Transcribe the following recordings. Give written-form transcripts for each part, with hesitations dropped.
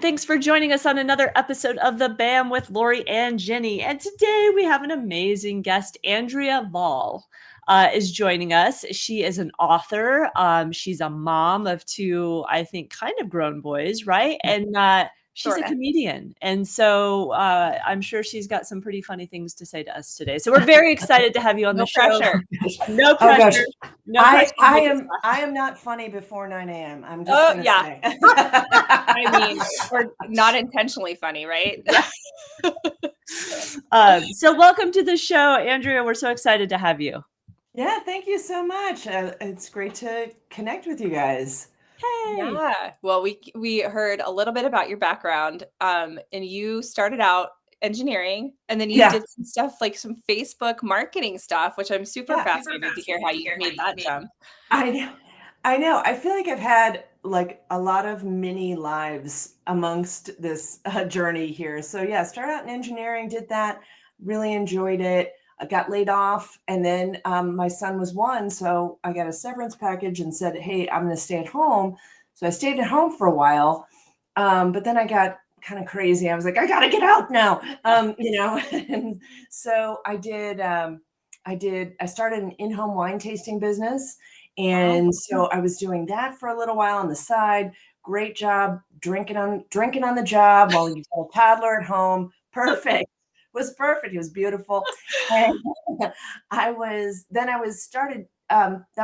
Thanks for joining us on another episode of The BAM with Lori and Jenny. And today we have an amazing guest, Andrea Vahl. Is joining us. She is an author. She's a mom of two, I think, kind of grown boys, right? And she's a comedian. And so I'm sure she's got some pretty funny things to say to us today. So we're very excited to have you on the show. No pressure. Oh gosh. No pressure. I am not funny before 9 a.m. I'm just going to say. I mean, we're not intentionally funny, right? So welcome to the show, Andrea. We're so excited to have you. Yeah, thank you so much. It's great to connect with you guys. Hey. Yeah. Well, we heard a little bit about your background, and you started out engineering, and then you did some stuff like some Facebook marketing stuff, which I'm super fascinated to hear how you made that jump. I know. I feel like I've had like a lot of mini lives amongst this journey here. So yeah, started out in engineering, did that, really enjoyed it. I got laid off, and then my son was 1, so I got a severance package and said, hey, I'm going to stay at home. So I stayed at home for a while, but then I got kind of crazy. I was like, I got to get out now, and so I did. I started an in-home wine tasting business. And so I was doing that for a little while on the side. Great job, drinking on the job while you have a toddler at home. Perfect. It was perfect. It was beautiful. And that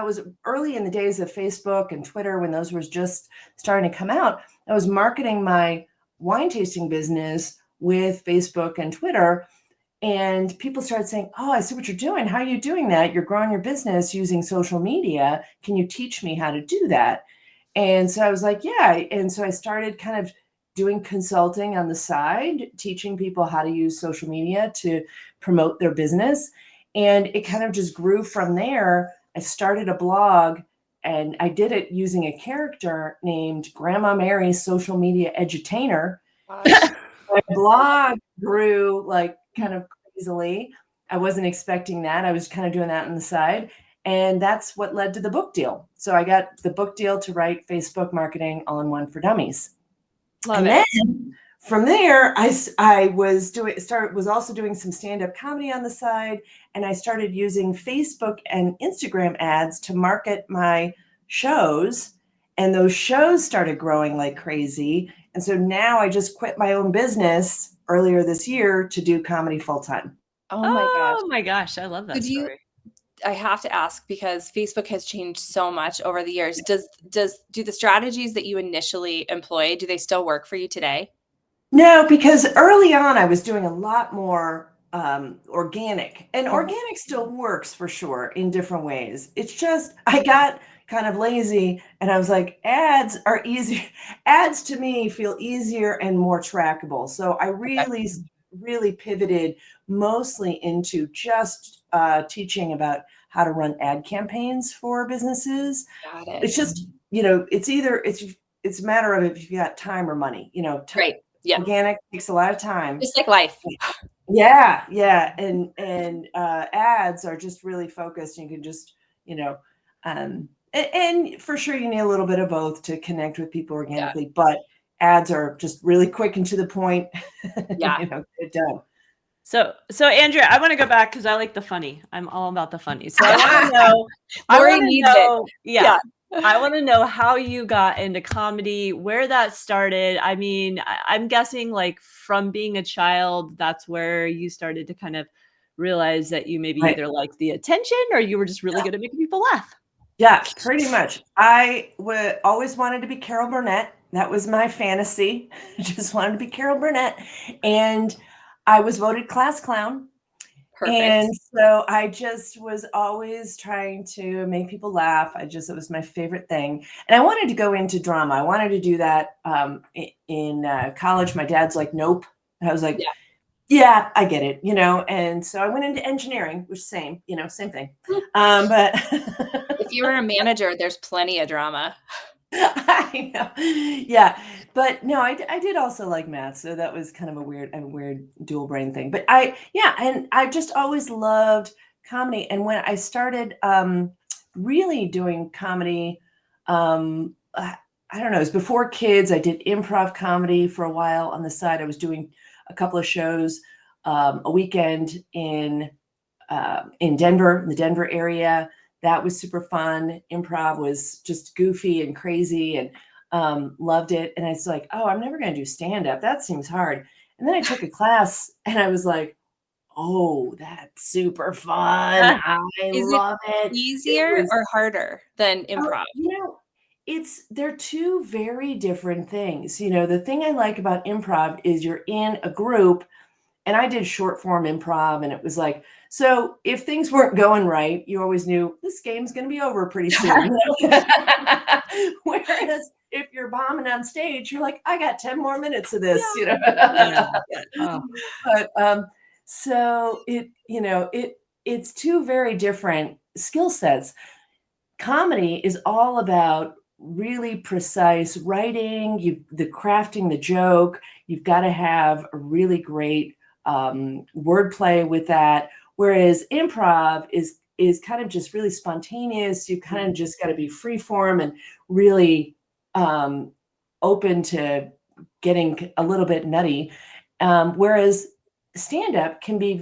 was early in the days of Facebook and Twitter when those were just starting to come out. I was marketing my wine tasting business with Facebook and Twitter. And people started saying, oh, I see what you're doing. How are you doing that? You're growing your business using social media. Can you teach me how to do that? And so I was like, yeah. And so I started kind of doing consulting on the side, teaching people how to use social media to promote their business. And it kind of just grew from there. I started a blog, and I did it using a character named Grandma Mary Social Media Edutainer. My blog grew like kind of crazily. I wasn't expecting that. I was kind of doing that on the side. And that's what led to the book deal. So I got the book deal to write Facebook Marketing All-in-One for Dummies. Then from there, I was also doing some stand-up comedy on the side, and I started using Facebook and Instagram ads to market my shows. And those shows started growing like crazy. And so now I just quit my own business earlier this year to do comedy full-time. Oh my gosh. I love that story. I have to ask, because Facebook has changed so much over the years. Do the strategies that you initially employed, do they still work for you today? No, because early on I was doing a lot more organic, and organic still works for sure in different ways. It's just, I got kind of lazy, and I was like, ads are easy. Ads to me feel easier and more trackable. So I really pivoted mostly into just teaching about how to run ad campaigns for businesses. Got it. It's just, it's a matter of if you got time or money, Right. Yeah. Organic takes a lot of time. Just like life. Yeah. And ads are just really focused. You can just, and for sure you need a little bit of both to connect with people organically, but ads are just really quick and to the point. Yeah. Get it done. So Andrea, I want to go back because I like the funny. I'm all about the funny. So I want to know. I want to know how you got into comedy, where that started. I mean, I'm guessing like from being a child, that's where you started to kind of realize that you maybe either liked the attention or you were just really good at making people laugh. Yeah, pretty much. I always wanted to be Carol Burnett. That was my fantasy. I just wanted to be Carol Burnett. And I was voted class clown. Perfect. And so I just was always trying to make people laugh. It was my favorite thing. And I wanted to go into drama. I wanted to do that in college. My dad's like, nope. And I was like, yeah, I get it, And so I went into engineering, which same thing. But if you were a manager, there's plenty of drama. I know. Yeah. But no, I did also like math. So that was kind of a weird dual brain thing. But and I just always loved comedy. And when I started really doing comedy, I don't know, it was before kids. I did improv comedy for a while on the side. I was doing a couple of shows a weekend in Denver, in the Denver area. That was super fun. Improv was just goofy and crazy, and loved it. And I was like, oh, I'm never going to do stand up. That seems hard. And then I took a class and I was like, oh, that's super fun. I Is it love it. easier or harder than improv? They're two very different things. The thing I like about improv is you're in a group, and I did short form improv, and it was like, so if things weren't going right, you always knew this game's going to be over pretty soon. Whereas if you're bombing on stage, you're like, I got 10 more minutes of this, But so it's two very different skill sets. Comedy is all about really precise writing, the crafting the joke. You've got to have a really great wordplay with that. Whereas improv is kind of just really spontaneous. You kind of just got to be free form and really open to getting a little bit nutty. Whereas stand-up can be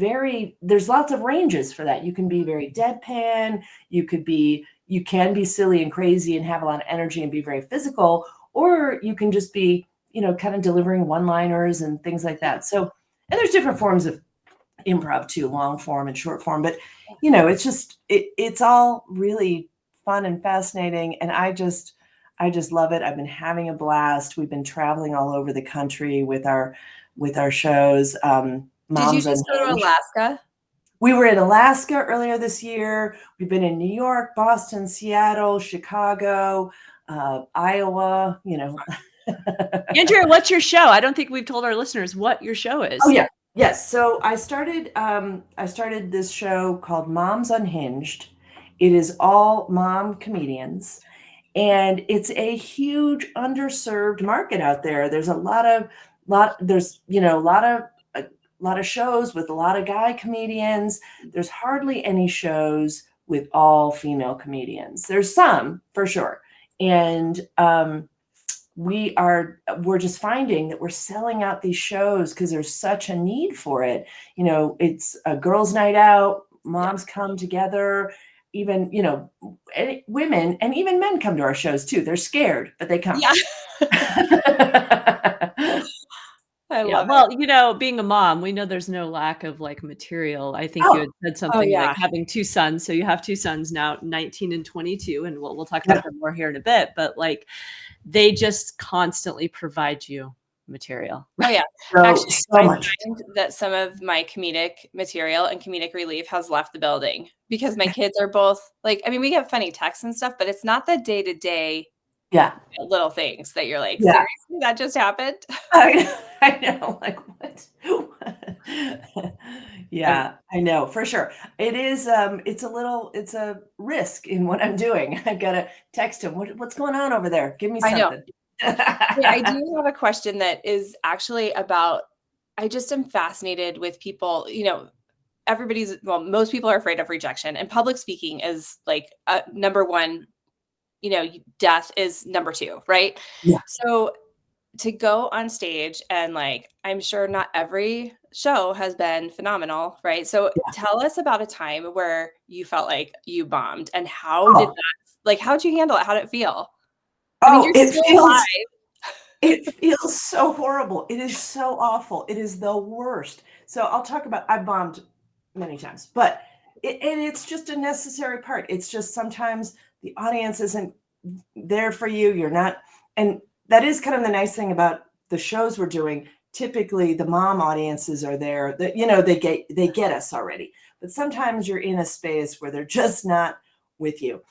there's lots of ranges for that. You can be very deadpan. You can be silly and crazy and have a lot of energy and be very physical, or you can just be, kind of delivering one-liners and things like that. So, and there's different forms of improv too, long form and short form, but it's all really fun and fascinating. And I just love it. I've been having a blast. We've been traveling all over the country with our shows. Did you just go to Alaska? We were in Alaska earlier this year. We've been in New York, Boston, Seattle, Chicago, Iowa, Andrea, what's your show? I don't think we've told our listeners what your show is. Oh, yeah. Yes. So I started this show called Moms Unhinged. It is all mom comedians, and it's a huge underserved market out there. There's a lot of shows with a lot of guy comedians. There's hardly any shows with all female comedians. There's some for sure. And we're just finding that we're selling out these shows because there's such a need for it. It's a girls' night out, moms come together, even, women and even men come to our shows too. They're scared, but they come. Yeah. I love it. Well, being a mom, we know there's no lack of material. I think you had said something like having two sons. So you have two sons now, 19 and 22, and we'll talk about them more here in a bit. But they just constantly provide you material. Oh yeah, actually, so much. I find that some of my comedic material and comedic relief has left the building because my kids are both we get funny texts and stuff, but it's not the day to day. Yeah. Little things that you're like, seriously, that just happened? I know, what? Yeah, I know, for sure. It is, it's a risk in what I'm doing. I gotta text him, what's going on over there? Give me something. I know. I do have a question that is actually about, I just am fascinated with people, most people are afraid of rejection, and public speaking is number one. Death is number two, right? Yeah. So to go on stage and I'm sure not every show has been phenomenal, right? So tell us about a time where you felt like you bombed, and how did that, how'd you handle it? How did it feel? It feels so horrible. It is so awful. It is the worst. So I'll talk about, I bombed many times, but it's just a necessary part. It's just sometimes the audience isn't there for you. You're not, and that is kind of the nice thing about the shows we're doing. Typically the mom audiences are there that, they get us already, but sometimes you're in a space where they're just not with you.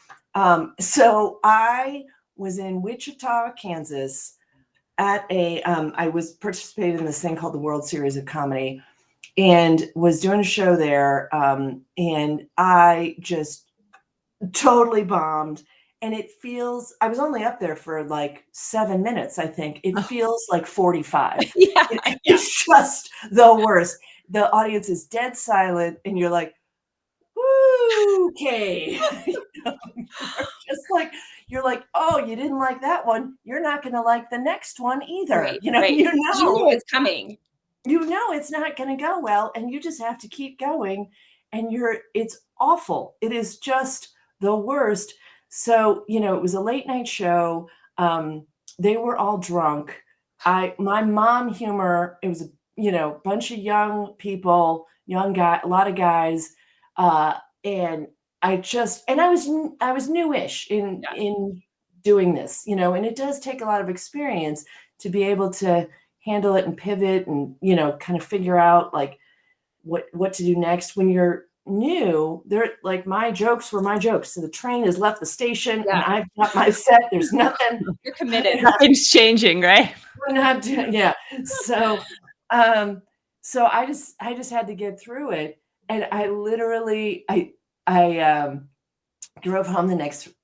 So I was in Wichita, Kansas at I was participating in this thing called the World Series of Comedy, and was doing a show there. And I just totally bombed. And it feels, I was only up there for 7 minutes, I think. It feels like 45. It's just the worst. The audience is dead silent, and you're like, okay. Just you're like, oh, you didn't like that one, you're not going to like the next one either. Right, You know, right. you know It's coming. You know it's not going to go well, and you just have to keep going. And it's awful. It is just the worst. So, it was a late night show. They were all drunk. My mom humor, it was bunch of young people, young guy, a lot of guys, and I was newish in doing this, and it does take a lot of experience to be able to handle it and pivot and kind of figure out like what to do next. When you're new, they're like, my jokes were my jokes, so the train has left the station and I've got my set. There's nothing. You're committed. Nothing's changing, right? We're not doing, so I just had to get through it. And I literally I drove home the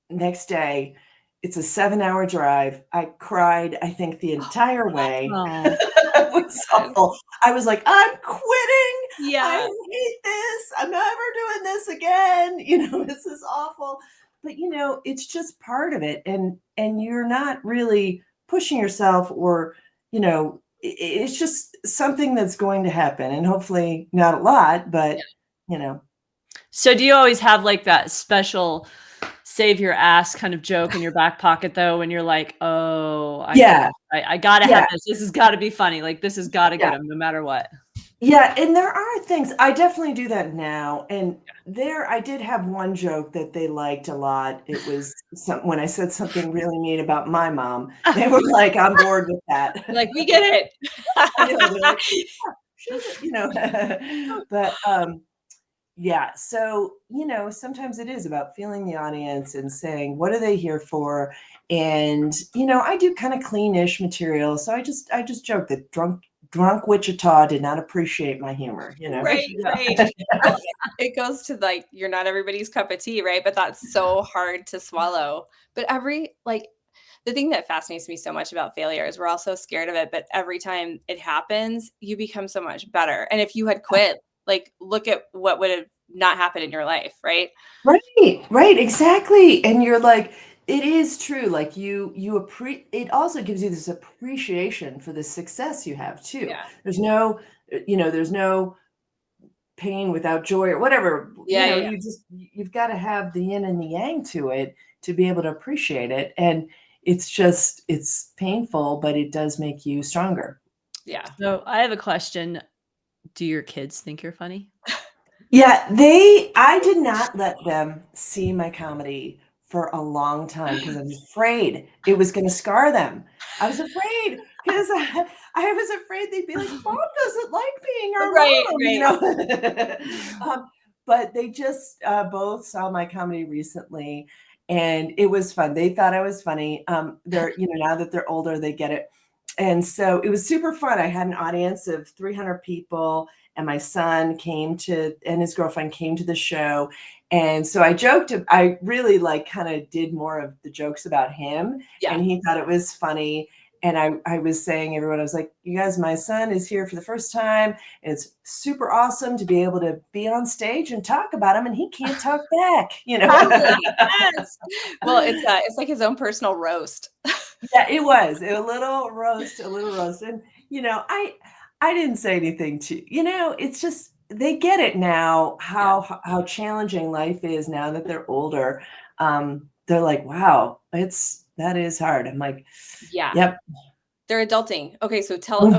next day. It's a 7-hour drive. I cried, I think, the entire way. Oh. It was awful. I was like, I'm quitting. Yeah. I hate this. I'm never doing this again. This is awful. But it's just part of it. And you're not really pushing yourself, or, it's just something that's going to happen. And hopefully not a lot, but So do you always have like that special save your ass kind of joke in your back pocket though, when you're like, oh, I gotta have this. This has got to be funny. Like this has got to get them no matter what. Yeah. And there are things, I definitely do that now. And I did have one joke that they liked a lot. It was when I said something really mean about my mom. They were like, I'm bored with that. Like, we get it. But yeah. So, sometimes it is about feeling the audience and saying, what are they here for? And, I do kind of cleanish material. So I just joke that drunk Wichita did not appreciate my humor, Right. It goes to like, you're not everybody's cup of tea, right? But that's so hard to swallow. But the thing that fascinates me so much about failure is we're all so scared of it, but every time it happens, you become so much better. And if you had quit, like, look at what would have not happened in your life, right? Right, exactly. And you're like, it is true. Like it also gives you this appreciation for the success you have too. Yeah. There's no pain without joy or whatever. You've got to have the yin and the yang to it to be able to appreciate it. And it's painful, but it does make you stronger. Yeah. So I have a question. Do your kids think you're funny? Yeah, I did not let them see my comedy for a long time because I was afraid it was going to scar them. I was afraid because I was afraid they'd be like, Mom doesn't like being our mom, but they just both saw my comedy recently, and it was fun. They thought I was funny. They're, now that they're older, they get it. And so it was super fun. I had an audience of 300 people, and my son and his girlfriend came to the show. And so I joked, I really kind of did more of the jokes about him, and he thought it was funny. And I was saying, everyone, I was like, you guys, my son is here for the first time. It's super awesome to be able to be on stage and talk about him, and he can't talk back, Yes. Well, it's like his own personal roast. Yeah, it was a little roast. And, I didn't say anything it's just, they get it now, how challenging life is now that they're older. They're like, wow, that is hard. I'm like, yep. They're adulting. Okay. So tell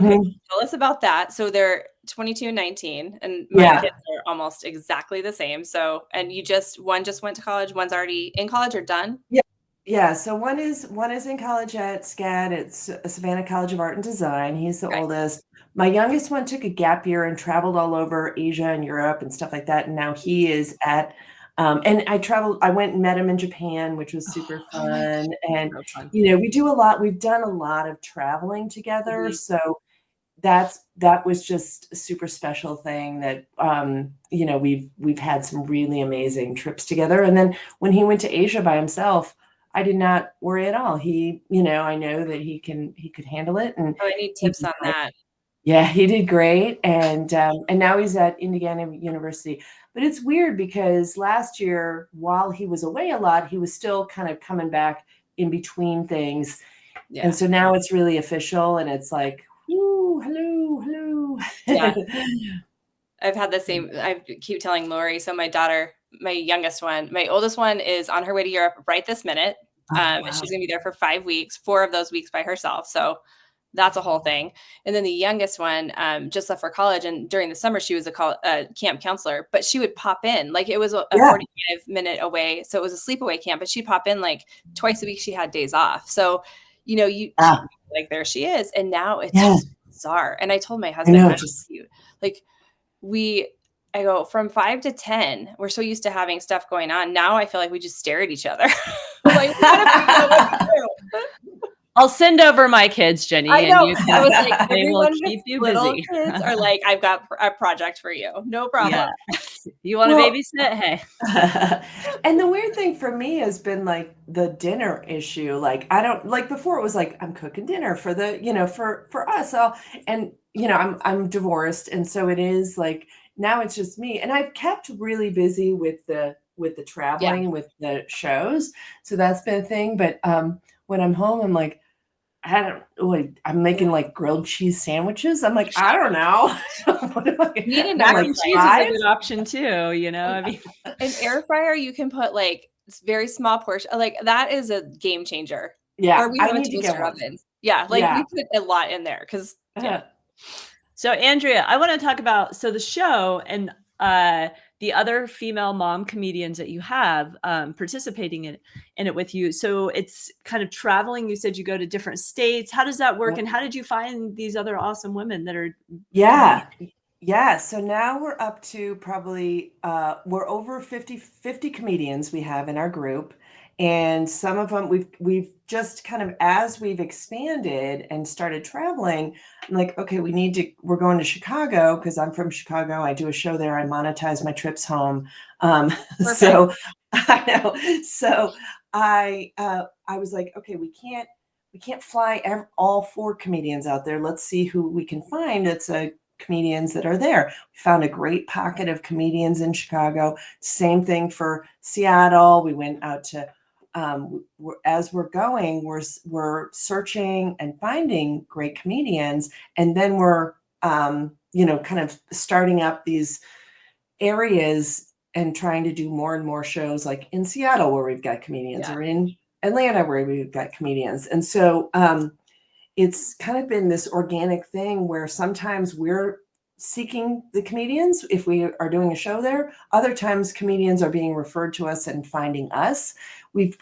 us about that. So they're 22 and 19, and my kids are almost exactly the same. So, and one just went to college, one's already in college or done? Yeah, so one is in college at SCAD. It's Savannah College of Art and Design. He's the oldest. My youngest one took a gap year and traveled all over Asia and Europe and stuff like that. And now he is at, and I went and met him in Japan, which was super fun. And, we do a lot. We've done a lot of traveling together. So that was just a super special thing that, we've had some really amazing trips together. And then when he went to Asia by himself, I did not worry at all. He, I know that he could handle it. And I need tips on that. Yeah, he did great. And now he's at Indiana University. But it's weird because last year, while he was away a lot, he was still kind of coming back in between things. Yeah. And so now it's really official, and it's like, woo, hello. Yeah. I've had the same, I keep telling Lori. So my daughter, my oldest one is on her way to Europe right this minute. Wow. She's going to be there for 5 weeks, 4 of those weeks by herself. So that's a whole thing. And then the youngest one just left for college. And during the summer, she was a camp counselor, but she would pop in. Like it was a 45-minute away. So it was a sleepaway camp, but she'd pop in like twice a week. She had days off. So, like there she is. And now it's just bizarre. And I told my husband, like I go from 5 to 10. We're so used to having stuff going on. Now I feel like we just stare at each other. Like, we gotta figure out what to do. I'll send over my kids, Jenny. I know. And I was like, they will everyone keep with you little busy. kids are like, I've got a project for you. No problem. Yeah. You want to babysit? Hey. And the weird thing for me has been like the dinner issue. Like I don't like before it was like I'm cooking dinner for the, for us all. And I'm divorced. And so it is like now it's just me. And I've kept really busy with the traveling, with the shows. So that's been a thing. But when I'm home, I'm like, I'm making like grilled cheese sandwiches. I'm like, I don't know. Mac and cheese is a good option too. I mean, an air fryer, you can put like very small portion. Like that is a game changer. Yeah, or we have a toaster oven. Yeah, like we put a lot in there because So Andrea, I want to talk about the show and the other female mom comedians that you have participating in it with you. So it's kind of traveling. You said you go to different states. How does that work? And how did you find these other awesome women that are? Yeah. So now we're up to probably, we're over 50 comedians we have in our group. And some of them we've just kind of, as we've expanded and started traveling, I'm like, okay, we're going to Chicago because I'm from Chicago. I do a show there. I monetize my trips home. So I know. So I was like, okay, we can't fly all 4 comedians out there. Let's see who we can find. It's comedians that are there. We found a great pocket of comedians in Chicago. Same thing for Seattle. We went out to, as we're going, we're searching and finding great comedians. And then we're, kind of starting up these areas and trying to do more and more shows like in Seattle where we've got comedians or in Atlanta where we've got comedians. And so, it's kind of been this organic thing where sometimes we're seeking the comedians if we are doing a show there. Other times comedians are being referred to us and finding us.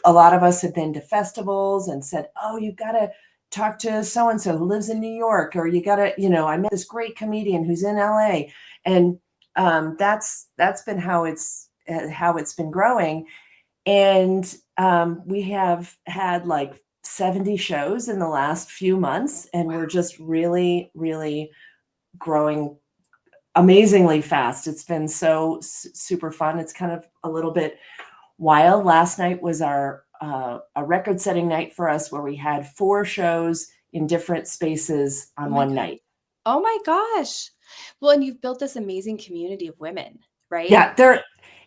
A lot of us have been to festivals and said, oh, you've got to talk to so-and-so who lives in New York, or you got to, I met this great comedian who's in LA. And that's been how it's been growing. And we have had like 70 shows in the last few months, and we're just really, really growing amazingly fast. It's been so super fun. It's kind of a little bit wild. Last night was a record-setting night for us where we had 4 shows in different spaces on one night. Oh my gosh. Well, and you've built this amazing community of women, right? Yeah,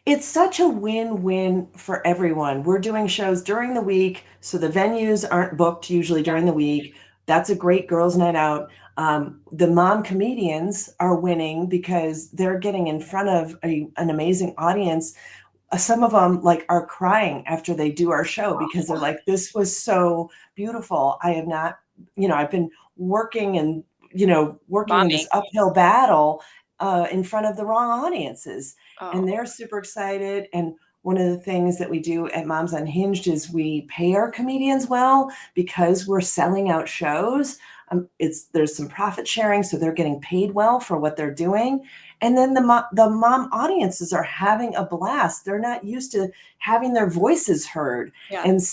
it's such a win-win for everyone. We're doing shows during the week, so the venues aren't booked usually during the week. That's a great girls' night out. The mom comedians are winning because they're getting in front of an amazing audience. Some of them are crying after they do our show because they're like, this was so beautiful. I have not, I've been working and, working in this uphill battle in front of the wrong audiences. And they're super excited. And one of the things that we do at Moms Unhinged is we pay our comedians well because we're selling out shows. There's some profit sharing, so they're getting paid well for what they're doing. And then the mom audiences are having a blast. They're not used to having their voices heard and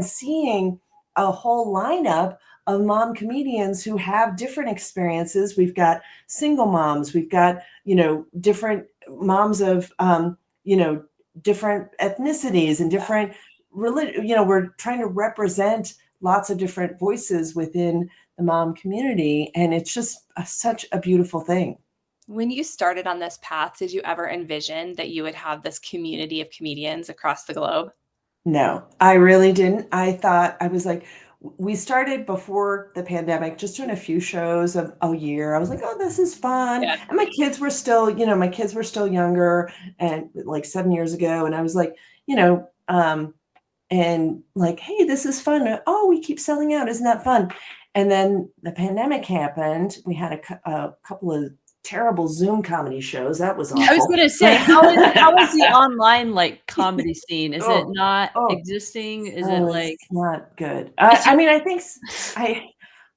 seeing a whole lineup of mom comedians who have different experiences. We've got single moms. We've got, different moms of, different ethnicities and different religion. We're trying to represent lots of different voices within the mom community. And it's just such a beautiful thing. When you started on this path, did you ever envision that you would have this community of comedians across the globe? No, I really didn't. I thought I was like, we started before the pandemic, just doing a few shows a year. I was like, oh, this is fun. Yeah. And my kids were still, my kids were still younger and like 7 years ago. And I was like, and like, hey, this is fun. Oh, we keep selling out. Isn't that fun? And then the pandemic happened. We had a couple of terrible Zoom comedy shows. That was I was awful. gonna say, how is the online, like, comedy scene? Is it Oh, not oh, existing? Is it oh, like it's not good. it's I mean, I think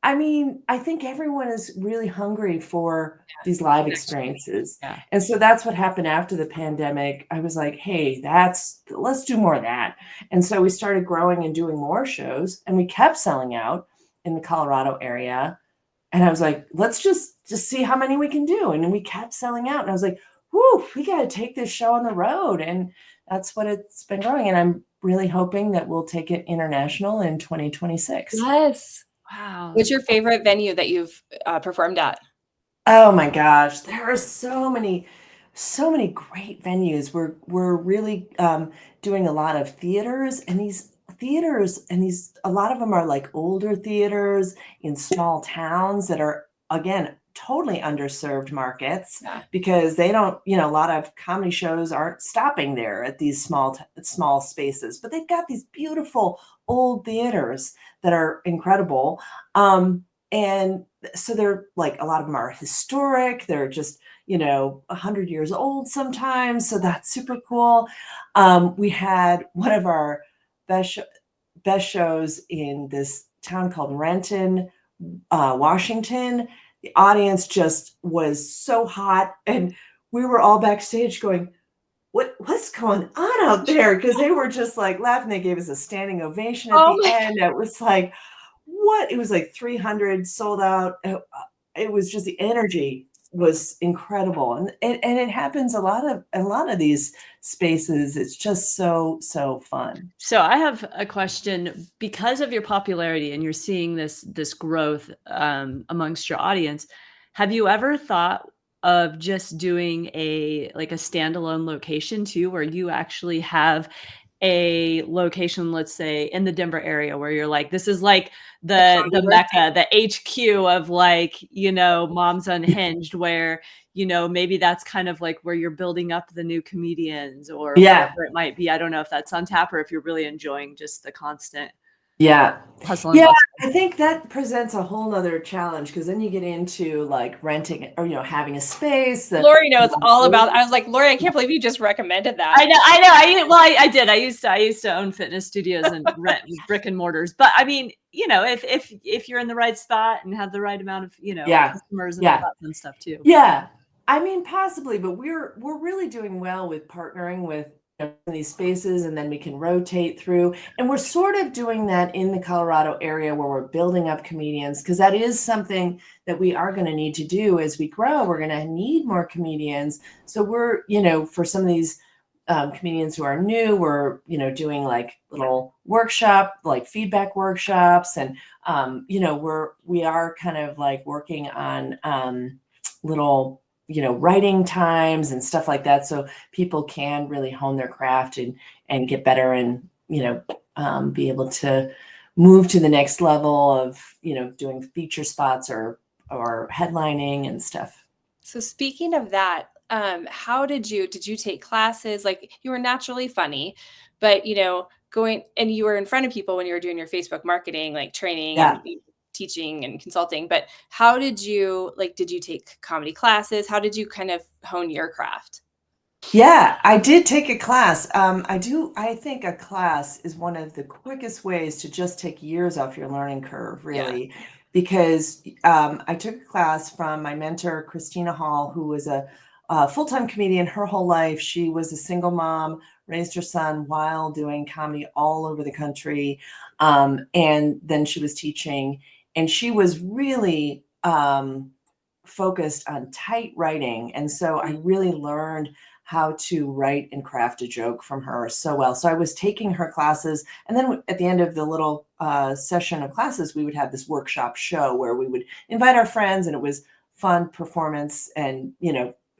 I think everyone is really hungry for these live Connection. experiences. yeah. And so that's what happened after the pandemic. I was like, hey, let's do more of that. And so we started growing and doing more shows, and we kept selling out in the Colorado area. And I was like, let's just see how many we can do. And we kept selling out. And I was like, whoo, we got to take this show on the road. And that's what it's been growing. And I'm really hoping that we'll take it international in 2026. Yes. Wow. What's your favorite venue that you've performed at? Oh my gosh, there are so many great venues. We're really doing a lot of theaters, and these a lot of them are like older theaters in small towns that are again totally underserved markets Yeah. because they don't, a lot of comedy shows aren't stopping there at these small spaces, but they've got these beautiful old theaters that are incredible. And so they're like a lot of them are historic. They're just 100 years old sometimes. So that's super cool. We had one of our best sh- best shows in this town called Renton, Washington. The audience just was so hot, and we were all backstage going, what's going on out there? Because they were just like laughing. They gave us a standing ovation at Oh the my. end. It was like, what? It was like 300 sold out. It was just the energy was incredible. And it happens a lot of these spaces. It's just so fun. So I have a question because of your popularity and you're seeing this growth amongst your audience. Have you ever thought of just doing a standalone location too, where you actually have a location, let's say in the Denver area, where you're like, this is like The the comedy birthday. mecca, the HQ of like, Mom's Unhinged, where maybe that's kind of like where you're building up the new comedians or Yeah. whatever it might be. I don't know if that's on tap or if you're really enjoying just the constant Yeah. hustle and Yeah, bustle. I think that presents a whole nother challenge because then you get into like renting or having a space that Lori knows all about. I was like, Lori, I can't believe you just recommended that. I know. I did. I used to own fitness studios and rent brick and mortars. But I mean, if you're in the right spot and have the right amount of, yeah. customers and all Yeah. that fun stuff too. Yeah. I mean, possibly, but we're really doing well with partnering with these spaces, and then we can rotate through. And we're sort of doing that in the Colorado area where we're building up comedians, because that is something that we are going to need to do as we grow. We're going to need more comedians. So we're, for some of these comedians who are new, we're, doing like little workshop, like feedback workshops. And, we are kind of like working on little writing times and stuff like that, so people can really hone their craft and get better, and be able to move to the next level of doing feature spots or headlining and stuff. So speaking of that, how did you take classes? Like you were naturally funny, but going and you were in front of people when you were doing your Facebook marketing, like training Yeah. and teaching and consulting. But how did you did you take comedy classes? How did you kind of hone your craft? Yeah, I did take a class. I think a class is one of the quickest ways to just take years off your learning curve, Yeah. really, because I took a class from my mentor, Christina Hall, who was a full-time comedian her whole life. She was a single mom, raised her son while doing comedy all over the country. And then she was teaching, and she was really focused on tight writing. And so I really learned how to write and craft a joke from her so well. So I was taking her classes, and then at the end of the little session of classes, we would have this workshop show where we would invite our friends, and it was fun performance, and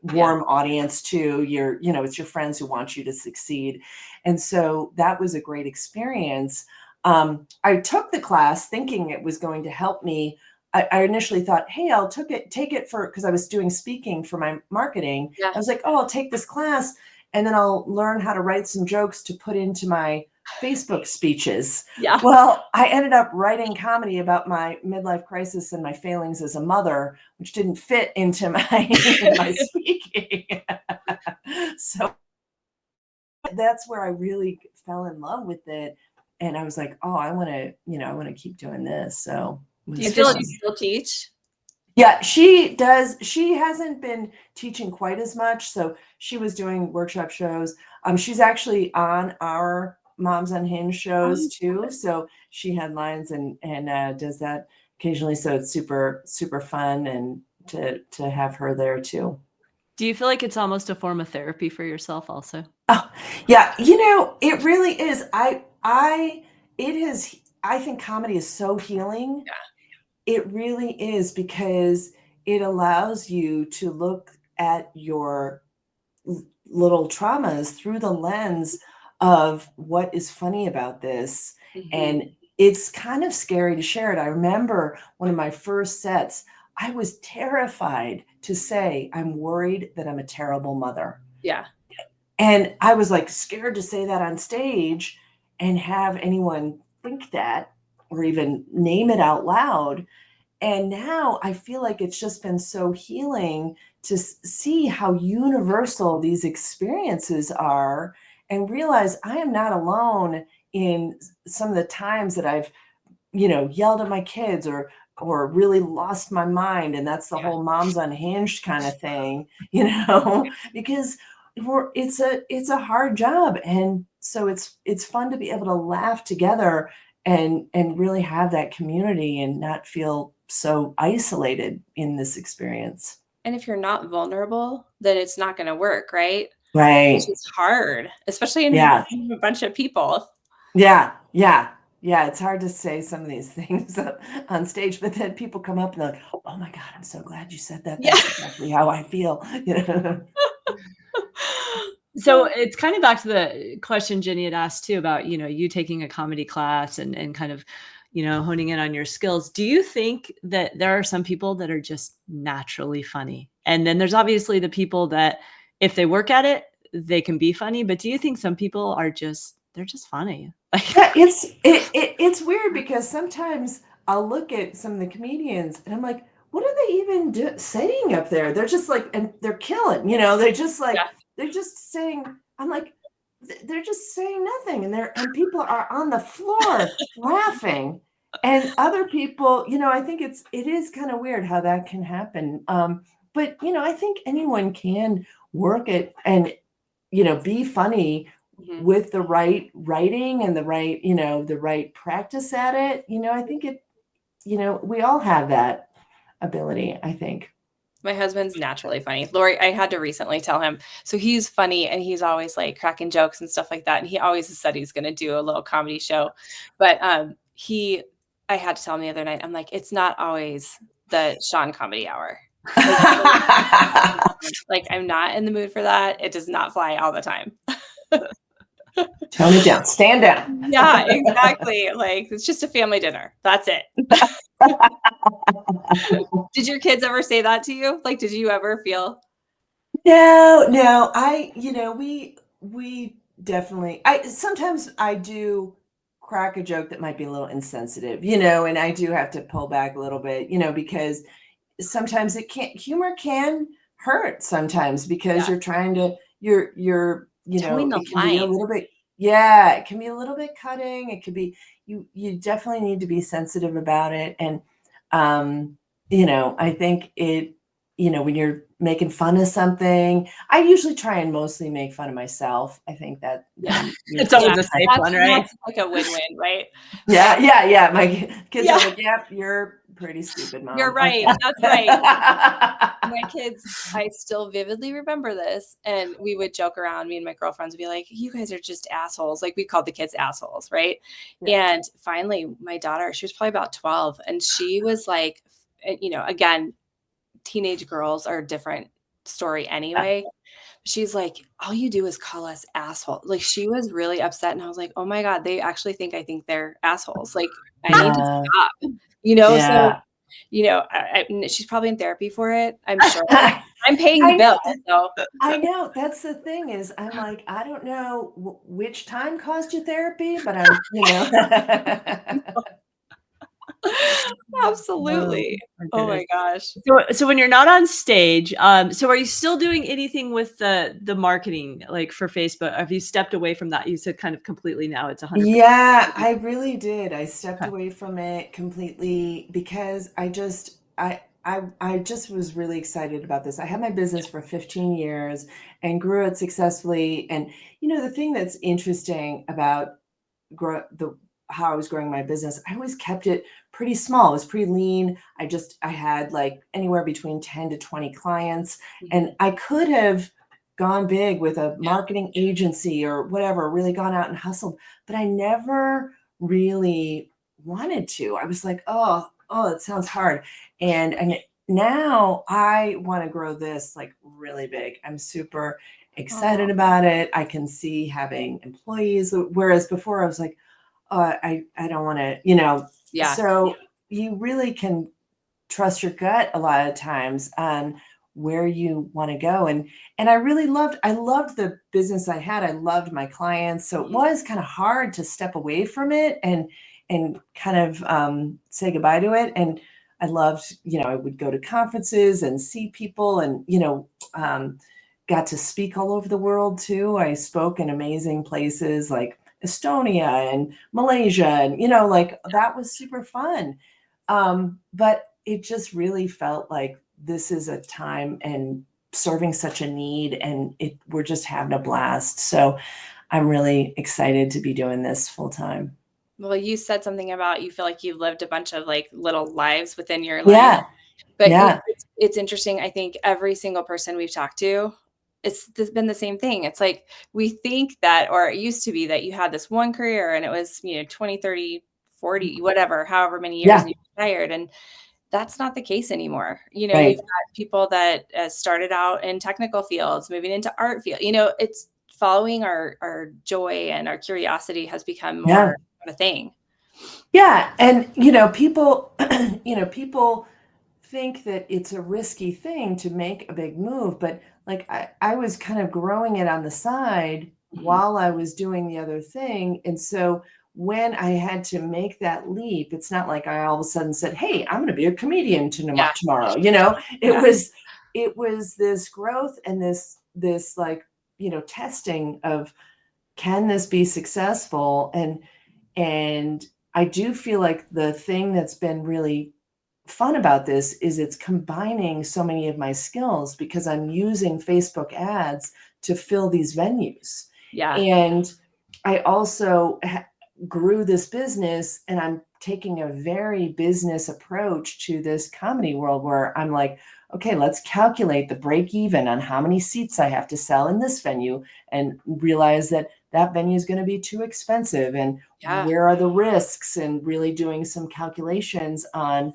warm audience too. It's your friends who want you to succeed. And so that was a great experience. I took the class thinking it was going to help me. I initially thought, hey, I'll take it because I was doing speaking for my marketing. I was like, oh, I'll take this class and then I'll learn how to write some jokes to put into my Facebook speeches. Well, I ended up writing comedy about my midlife crisis and my failings as a mother, which didn't fit into my speaking. So that's where I really fell in love with it. And I was like, oh, I want to keep doing this. So do you feel like you still teach? Yeah, she does. She hasn't been teaching quite as much. So she was doing workshop shows. She's actually on our Moms Unhinged shows too. So she headlines and does that occasionally. So it's super, super fun and to have her there too. Do you feel like it's almost a form of therapy for yourself also? Oh, yeah. It really is. I think comedy is so healing. It really is, because it allows you to look at your little traumas through the lens of what is funny about this. And it's kind of scary to share it. I remember one of my first sets, I was terrified to say, I'm worried that I'm a terrible mother. Yeah. And I was like scared to say that on stage and have anyone think that or even name it out loud. And now I feel like it's just been so healing to see how universal these experiences are and realize I am not alone in some of the times that I've, yelled at my kids or really lost my mind. And that's the whole Moms Unhinged kind of thing, because it's a hard job. And so it's fun to be able to laugh together and really have that community and not feel so isolated in this experience. And if you're not vulnerable, then it's not going to work, right? Right. Which is hard, especially in a bunch of people. Yeah. It's hard to say some of these things on stage, but then people come up and they're like, oh my God, I'm so glad you said that. That's exactly how I feel. So it's kind of back to the question Jenny had asked too about, you taking a comedy class and kind of, honing in on your skills. Do you think that there are some people that are just naturally funny? And then there's obviously the people that if they work at it, they can be funny. But do you think some people they're just funny? Yeah, it's weird because sometimes I'll look at some of the comedians and I'm like, what are they even saying up there? They're just like, and they're killing, they're just like, they're just saying, I'm like, they're just saying nothing. And people are on the floor laughing. And other people, I think it is kind of weird how that can happen. But, I think anyone can work it and, be funny with the right writing and the right practice at it. I think we all have that ability, I think. My husband's naturally funny. Lori, I had to recently tell him. So he's funny and he's always like cracking jokes and stuff like that. And he always has said he's going to do a little comedy show. But I had to tell him the other night, I'm like, it's not always the Sean comedy hour. Like I'm not in the mood for that. It does not fly all the time. Tone it down. Stand down. Yeah, exactly. Like it's just a family dinner. That's it. Did your kids ever say that to you? Like, did you ever feel? No. We definitely, sometimes I do crack a joke that might be a little insensitive, and I do have to pull back a little bit, because sometimes humor can hurt sometimes because you're trying to, Towing the it can be a little bit, it can be a little bit cutting. It could be, you definitely need to be sensitive about it. And, I think when you're making fun of something, I usually try and mostly make fun of myself. I think that it's always a safe one, right? That's like a win-win, right? Yeah. My kids are like, yep, you're pretty stupid, Mom. You're right. Okay. That's right. My kids, I still vividly remember this. And we would joke around, me and my girlfriends would be like, you guys are just assholes. Like we called the kids assholes, right? Yeah. And finally, my daughter, she was probably about 12. And she was like, again, teenage girls are different story anyway. She's like, all you do is call us assholes. Like, she was really upset. And I was like, oh my God, they actually think I think they're assholes. Like, I need to stop, So, she's probably in therapy for it. I'm sure. I'm paying the bill. So I know. That's the thing is I'm like, I don't know which time caused you therapy, but absolutely. Oh my gosh. So when you're not on stage, so are you still doing anything with the marketing, like for Facebook? Have you stepped away from that? You said kind of completely now it's 100%. Yeah, I really did. I stepped away from it completely because I just was really excited about this. I had my business for 15 years and grew it successfully. And the thing that's interesting about how I was growing my business, I always kept it pretty small. It was pretty lean. I had like anywhere between 10 to 20 clients, and I could have gone big with a marketing agency or whatever, really gone out and hustled, but I never really wanted to. I was like, oh, it sounds hard. And now I want to grow this like really big. I'm super excited about it. I can see having employees, whereas before I was like, I don't want to, Yeah. So you really can trust your gut a lot of times on where you want to go. And I loved the business I had. I loved my clients. So it was kind of hard to step away from it and kind of say goodbye to it. And I loved, I would go to conferences and see people and, got to speak all over the world too. I spoke in amazing places like Estonia and Malaysia, and that was super fun. But it just really felt like this is a time and serving such a need, and we're just having a blast. So I'm really excited to be doing this full time. Well, you said something about you feel like you've lived a bunch of like little lives within your Yeah. life. But Yeah. it's interesting. I think every single person we've talked to, it's been the same thing. It's like we think that, or it used to be that you had this one career and it was, 20, 30, 40, whatever, however many years, and you retired. And that's not the case anymore. Right. You've got people that started out in technical fields, moving into art field. It's following our joy and our curiosity has become more of a thing. Yeah. And, people, people think that it's a risky thing to make a big move, but like I was kind of growing it on the side while I was doing the other thing. And so when I had to make that leap, it's not like I all of a sudden said, hey, I'm going to be a comedian tomorrow. It was this growth and this like, testing of, can this be successful? And I do feel like the thing that's been really fun about this is it's combining so many of my skills because I'm using Facebook ads to fill these venues. Yeah. And I also grew this business, and I'm taking a very business approach to this comedy world where I'm like, okay, let's calculate the break even on how many seats I have to sell in this venue and realize that venue is going to be too expensive. And where are the risks, and really doing some calculations on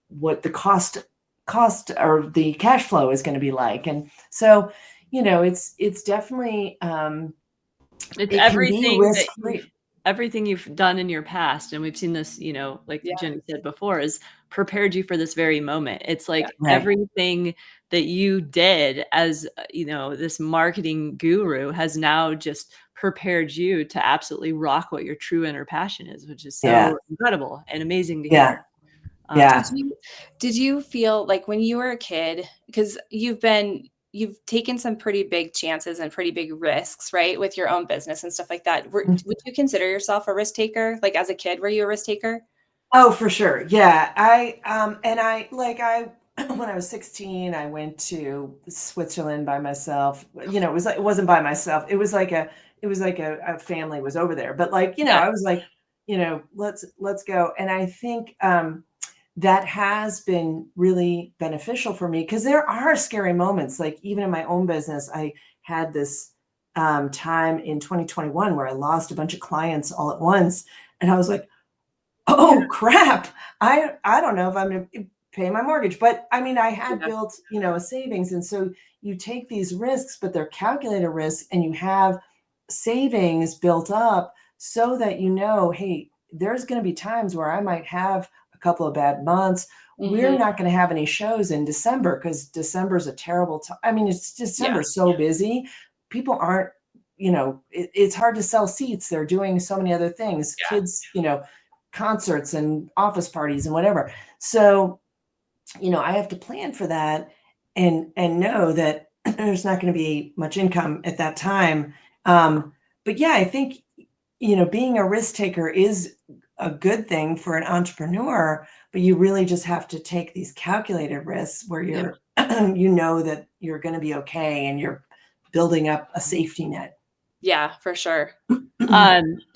what the cost or the cash flow is going to be like. And so, it's definitely, it's everything you've done in your past. And we've seen this, like Jenny said before, is prepared you for this very moment. It's like everything that you did as, this marketing guru has now just prepared you to absolutely rock what your true inner passion is, which is so incredible and amazing to hear. Did you feel like when you were a kid, because you've taken some pretty big chances and pretty big risks, right? With your own business and stuff like that. Would you consider yourself a risk taker? Like as a kid, were you a risk taker? Oh, for sure. Yeah. When I was 16, I went to Switzerland by myself. It wasn't by myself. It was like a family was over there, but I was like, let's go. And I think, that has been really beneficial for me because there are scary moments. Like even in my own business, I had this time in 2021 where I lost a bunch of clients all at once. And I was like, oh crap. I don't know if I'm going to pay my mortgage. But I mean, I had built, a savings. And so you take these risks, but they're calculated risks, and you have savings built up so that, hey, there's going to be times where I might have a couple of bad months. We're not going to have any shows in December because December is a terrible time. I mean, it's December so busy. People aren't, it's hard to sell seats. They're doing so many other things, kids, concerts and office parties and whatever. So, I have to plan for that and know that there's not going to be much income at that time. But yeah, I think, being a risk taker is a good thing for an entrepreneur, but you really just have to take these calculated risks where you're, that you're going to be okay and you're building up a safety net. Yeah, for sure.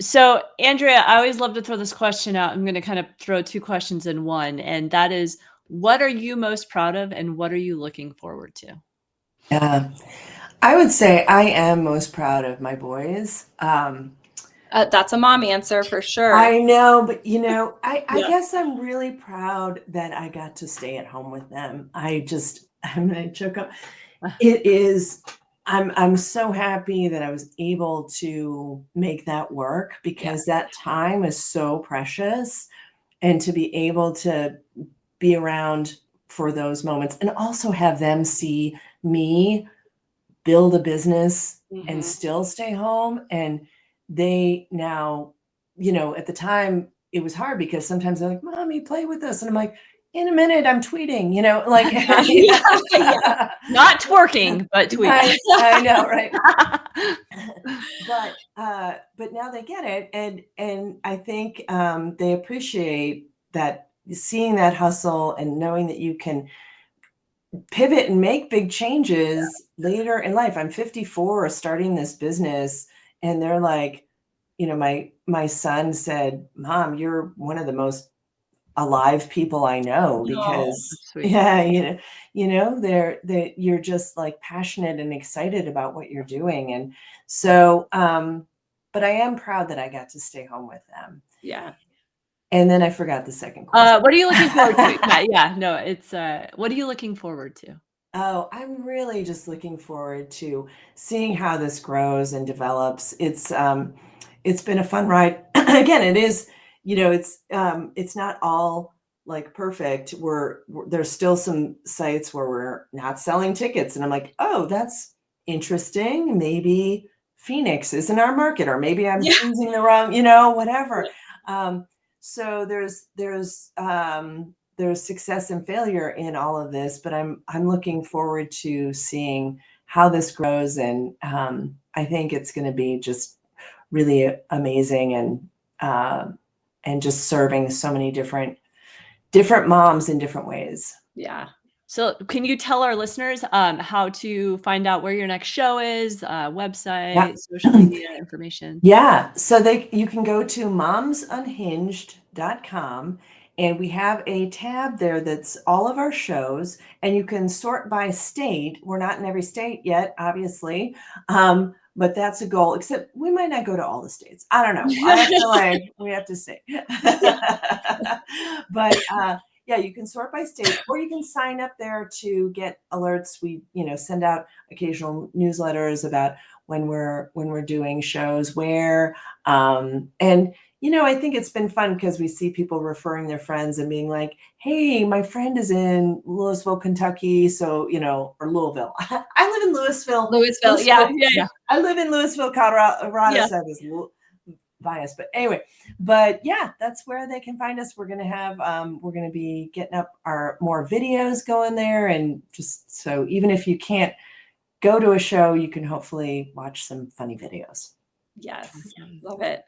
So Andrea, I always love to throw this question out. I'm going to kind of throw two questions in one, and that is, what are you most proud of and what are you looking forward to? Yeah, I would say I am most proud of my boys. That's a mom answer for sure. I know, but I guess I'm really proud that I got to stay at home with them. I'm gonna choke up. It is, I'm so happy that I was able to make that work because that time is so precious, and to be able to be around for those moments and also have them see me build a business and still stay home. And they now, at the time it was hard because sometimes they're like, Mommy, play with us. And I'm like, in a minute, I'm tweeting, like not twerking, but tweeting. I know, right? But now they get it. And I think they appreciate that, seeing that hustle and knowing that you can pivot and make big changes later in life. I'm 54 starting this business, and they're like, my son said, Mom, you're one of the most alive people I know, because you're just like passionate and excited about what you're doing. And so, but I am proud that I got to stay home with them. Yeah. And then I forgot the second question. What are you looking forward to? No, it's what are you looking forward to? Oh, I'm really just looking forward to seeing how this grows and develops. It's been a fun ride. Again, it is, it's not all like perfect. There's still some sites where we're not selling tickets, and I'm like, oh, that's interesting. Maybe Phoenix isn't our market, or maybe I'm choosing the wrong, whatever. So there's success and failure in all of this, but I'm looking forward to seeing how this grows, and I think it's going to be just really amazing, and just serving so many different moms in different ways. Yeah. So can you tell our listeners how to find out where your next show is, website, social media information? Yeah. So you can go to momsunhinged.com, and we have a tab there that's all of our shows, and you can sort by state. We're not in every state yet, obviously. But that's a goal, except we might not go to all the states. I don't know. We have to see. But yeah, you can sort by state, or you can sign up there to get alerts. We, send out occasional newsletters about when we're doing shows where, and I think it's been fun because we see people referring their friends and being like, hey, my friend is in Louisville, Kentucky. So, or Louisville. I live in Louisville. Yeah. I live in Louisville, Colorado. So I was biased, but anyway, yeah, that's where they can find us. We're going to be getting up our more videos going there. And just so even if you can't go to a show, you can hopefully watch some funny videos. Yes. Love it.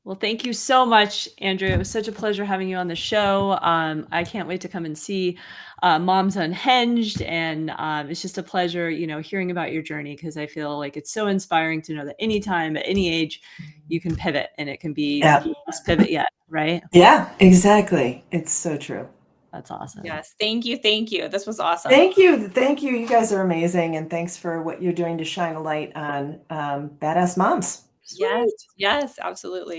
Well, thank you so much, Andrea. It was such a pleasure having you on the show. I can't wait to come and see Moms Unhinged, and it's just a pleasure, hearing about your journey, because I feel like it's so inspiring to know that anytime, at any age, you can pivot, and it can be just pivot yet, right? Yeah, exactly. It's so true. That's awesome. Yes. Thank you. This was awesome. Thank you. You guys are amazing, and thanks for what you're doing to shine a light on badass moms. Yes, absolutely.